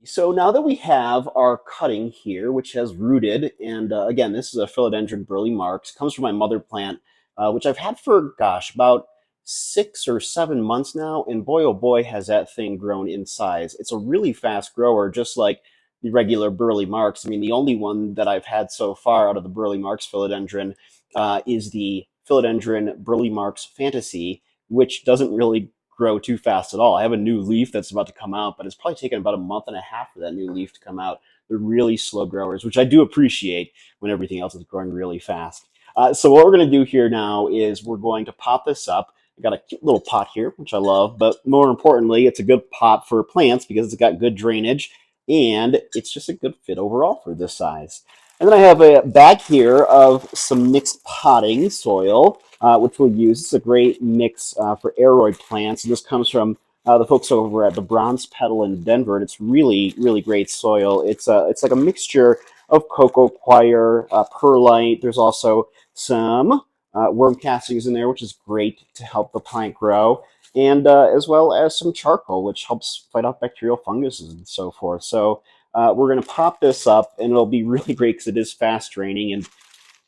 So now that we have our cutting here, which has rooted, and again, this is a Philodendron Burle Marx, comes from my mother plant, which I've had for, gosh, about 6 or 7 months now, and boy, oh boy, has that thing grown in size. It's a really fast grower, just like the regular Burle Marx. I mean, the only one that I've had so far out of the Burle Marx philodendron is the Philodendron Burle Marx Fantasy, which doesn't really grow too fast at all. I have a new leaf that's about to come out, but it's probably taken about a month and a half for that new leaf to come out. They're really slow growers, which I do appreciate when everything else is growing really fast. So what we're going to do here now is we're going to pop this up. I got a cute little pot here, which I love, but more importantly, it's a good pot for plants because it's got good drainage and it's just a good fit overall for this size. And then I have a bag here of some mixed potting soil, which we'll use. It's a great mix for aroid plants. And this comes from the folks over at the Bronze Petal in Denver. And it's really, really great soil. It's like a mixture of cocoa coir, perlite. There's also some worm castings in there, which is great to help the plant grow. And as well as some charcoal, which helps fight off bacterial funguses and so forth. So we're going to pop this up, and it'll be really great because it is fast draining. And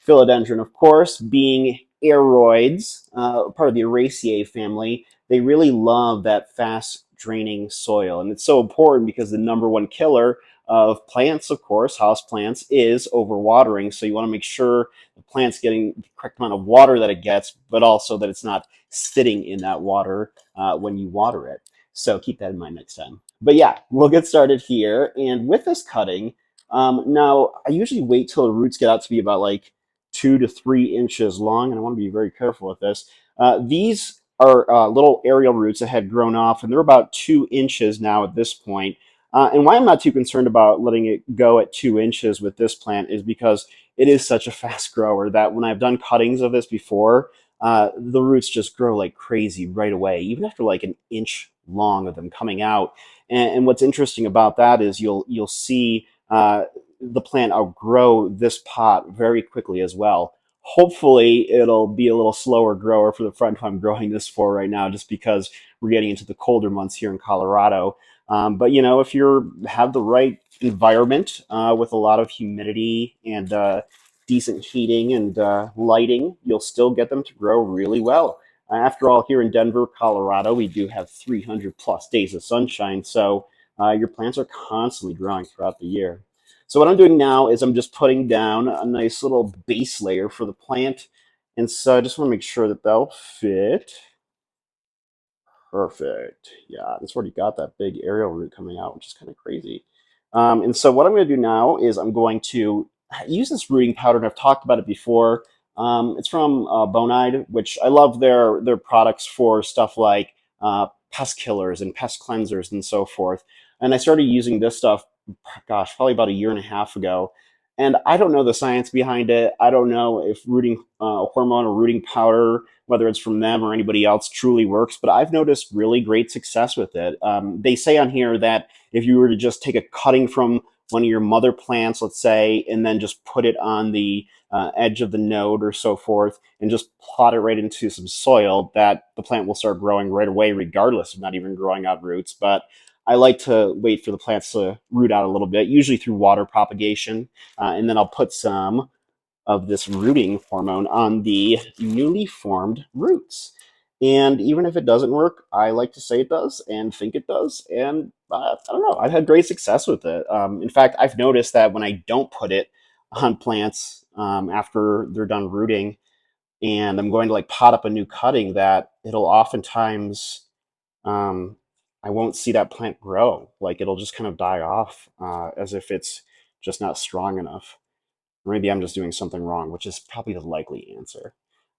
philodendron, of course, being aroids, part of the Araceae family, they really love that fast draining soil. And it's so important because the number one killer of plants, of course, house plants, is overwatering. So you want to make sure the plant's getting the correct amount of water that it gets, but also that it's not sitting in that water when you water it. So keep that in mind next time. But yeah, we'll get started here. And with this cutting, now I usually wait till the roots get out to be about like 2 to 3 inches long, and I want to be very careful with this. These are little aerial roots that had grown off, and they're about 2 inches now at this point. And why I'm not too concerned about letting it go at 2 inches with this plant is because it is such a fast grower that when I've done cuttings of this before, the roots just grow like crazy right away, even after like an inch long of them coming out. And what's interesting about that is you'll see the plant outgrow this pot very quickly as well. Hopefully, it'll be a little slower grower for the front I'm growing this for right now, just because we're getting into the colder months here in Colorado. But you know, if you have the right environment with a lot of humidity and decent heating and lighting, you'll still get them to grow really well. After all, here in Denver, Colorado, we do have 300 plus days of sunshine, so your plants are constantly growing throughout the year. So what I'm doing now is I'm just putting down a nice little base layer for the plant. And so I just want to make sure that they'll fit. Perfect. Yeah, it's already got that big aerial root coming out, which is kind of crazy. And so what I'm going to do now is I'm going to use this rooting powder, and I've talked about it before. It's from Bonide, which I love their products for stuff like pest killers and pest cleansers and so forth. And I started using this stuff, gosh, probably about a year and a half ago. And I don't know the science behind it. I don't know if rooting hormone or rooting powder, whether it's from them or anybody else, truly works. But I've noticed really great success with it. They say on here that if you were to just take a cutting from one of your mother plants, let's say, and then just put it on the edge of the node or so forth, and just plot it right into some soil, that the plant will start growing right away, regardless of not even growing out roots. But I like to wait for the plants to root out a little bit, usually through water propagation, and then I'll put some of this rooting hormone on the newly formed roots. And even if it doesn't work, I like to say it does and think it does. And I don't know, I've had great success with it. In fact, I've noticed that when I don't put it on plants after they're done rooting, and I'm going to like pot up a new cutting, that it'll oftentimes um, I won't see that plant grow. Like it'll just kind of die off as if it's just not strong enough. Or maybe I'm just doing something wrong, which is probably the likely answer.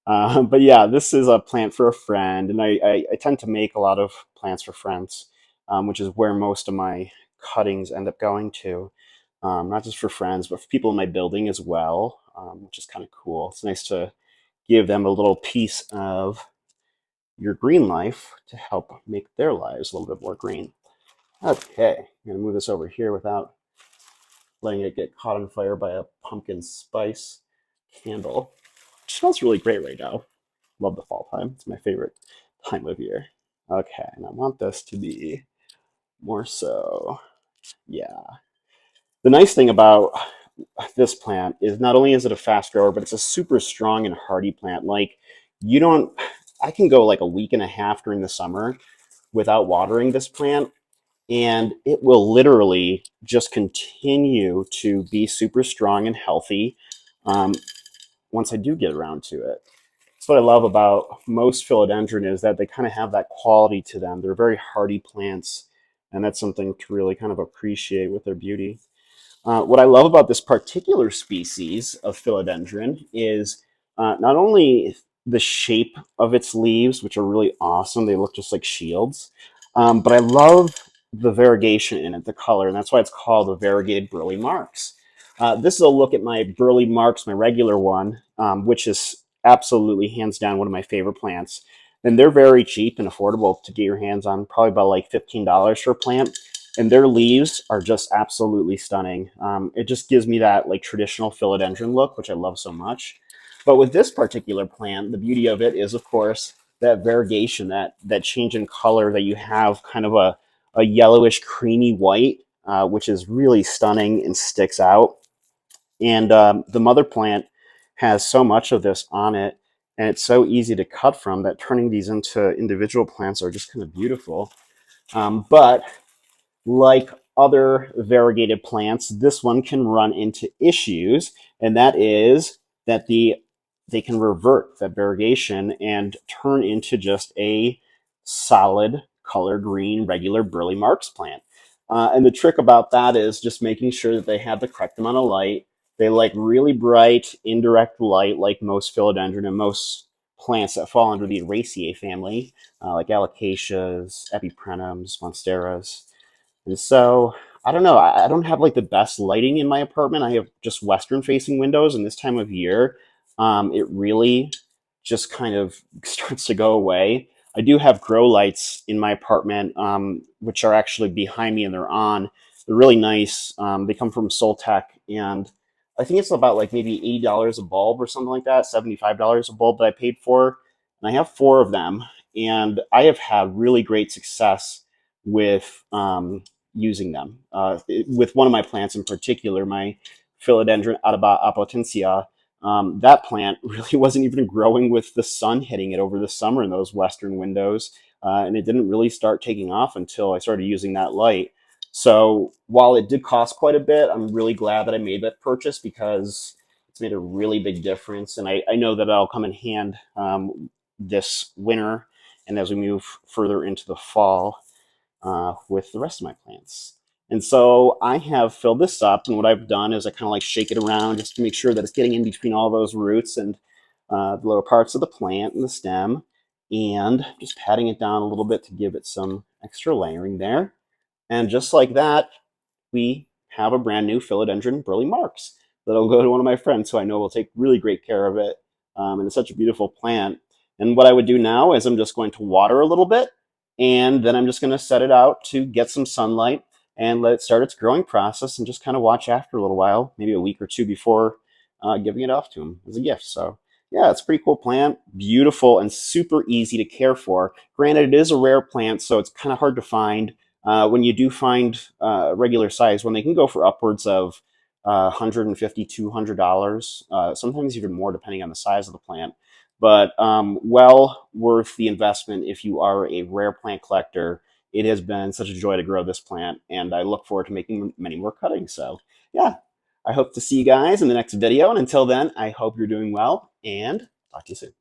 But yeah, this is a plant for a friend, and I tend to make a lot of plants for friends, which is where most of my cuttings end up going to. Not just for friends, but for people in my building as well, which is kind of cool. It's nice to give them a little piece of your green life to help make their lives a little bit more green. Okay, I'm going to move this over here without letting it get caught on fire by a pumpkin spice candle. It smells really great right now. Love the fall time. It's my favorite time of year. Okay, and I want this to be more so Yeah. The nice thing about this plant is not only is it a fast grower, but it's a super strong and hardy plant. Like you don't, I can go like a week and a half during the summer without watering this plant, and it will literally just continue to be super strong and healthy um, once I do get around to it. That's what I love about most philodendron is that they kind of have that quality to them. They're very hardy plants, and that's something to really kind of appreciate with their beauty. What I love about this particular species of philodendron is not only the shape of its leaves, which are really awesome, they look just like shields, but I love the variegation in it, the color, and that's why it's called a Variegated Burle Marx. This is a look at my Burle Marx, my regular one, which is absolutely hands down one of my favorite plants. And they're very cheap and affordable to get your hands on, probably about like $15 for a plant, and their leaves are just absolutely stunning. It just gives me that like traditional philodendron look, which I love so much. But with this particular plant, the beauty of it is, of course, that variegation, that change in color that you have, kind of a yellowish, creamy white, which is really stunning and sticks out. And the mother plant has so much of this on it, and it's so easy to cut from that turning these into individual plants are just kind of beautiful. But like other variegated plants, this one can run into issues, and that is that they can revert that variegation and turn into just a solid color green regular Burle Marx plant. And the trick about that is just making sure that they have the correct amount of light. They like really bright indirect light, like most philodendron and most plants that fall under the Araceae family, like alocasias, epiprenums, monsteras. And so I don't know. I don't have like the best lighting in my apartment. I have just western facing windows, and this time of year, it really just kind of starts to go away. I do have grow lights in my apartment, which are actually behind me and they're on. They're really nice. They come from Soltech, and I think it's about like maybe $80 a bulb or something like that, $75 a bulb that I paid for. And I have four of them, and I have had really great success with using them. With one of my plants in particular, my Philodendron apotensia, that plant really wasn't even growing with the sun hitting it over the summer in those western windows, and it didn't really start taking off until I started using that light. So while it did cost quite a bit, I'm really glad that I made that purchase because it's made a really big difference, and I know that it'll come in hand this winter and as we move further into the fall with the rest of my plants. And so I have filled this up, and what I've done is I kind of like shake it around just to make sure that it's getting in between all those roots and the lower parts of the plant and the stem, and just patting it down a little bit to give it some extra layering there. And just like that, we have a brand new Philodendron Burle Marx that'll go to one of my friends who I know will take really great care of it. And it's such a beautiful plant. And what I would do now is I'm just going to water a little bit, and then I'm just going to set it out to get some sunlight and let it start its growing process and just kind of watch after a little while, maybe a week or two before giving it off to him as a gift. So yeah, it's a pretty cool plant, beautiful and super easy to care for. Granted, it is a rare plant, so it's kind of hard to find. When you do find regular size one, they can go for upwards of $150, $200, sometimes even more depending on the size of the plant. But well worth the investment if you are a rare plant collector. It has been such a joy to grow this plant, and I look forward to making many more cuttings. So yeah, I hope to see you guys in the next video. And until then, I hope you're doing well, and talk to you soon.